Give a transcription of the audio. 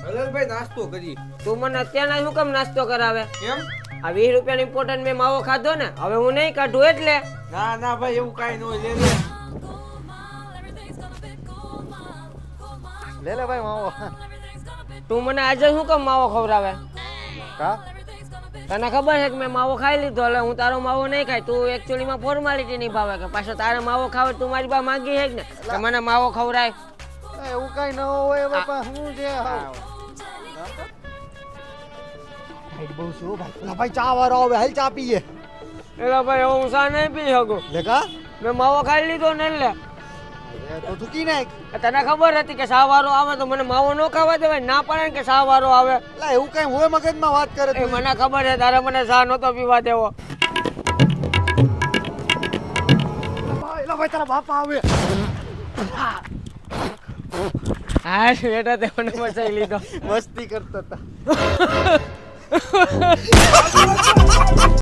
હલાલભાઈ નાસ્તો કરી. તું મને અત્યારના શું કામ નાસ્તો કરાવે? કેમ? આ 20 રૂપિયાની ઇમ્પોર્ટન્ટ મેં માવો ખાધો ને, હવે હું નહીં કાઢું એટલે. ના ના ભાઈ એવું કાઈ ન હોય. લે લે ભાઈ માવો. તું મને આજે શું કામ માવો ખવડાવે? કા તને ખબર છે કે મેં માવો ખાઈ લીધો, એટલે હું તારો માવો નહીં ખાય. તું એકચ્યુઅલીમાં ફોર્માલિટી નિભાવે કે પાછો તારે માવો ખાવે. તું મારી પાસે માંગી છે ને કે મને માવો ખવડાય. એવું કઈ ન હોય બાપા. શું છે બહુ શું ભાઈ? ભાઈ ચા વાળો આવે, હાલ ચા પીએ. એટલે ભાઈ હું ચા નહીં પી શકું. લે કા મેં માવો ખાઈ લીધો ને એટલે. તો થૂકી નાખ. તને ખબર હતી કે સા વારો આવે તો મને માવો ન ખાવા દેવાય? ના પડે ને કે સા વારો આવે. લા એવું કઈ હોય મગજમાં વાત કરે એ મને ખબર છે તારે મને ચા નતો પીવા દેવો. ભાઈ તારા બાપા આવે. હા બેટા તે મને બચાવી લીધો. મસ્તી કરતા હતા.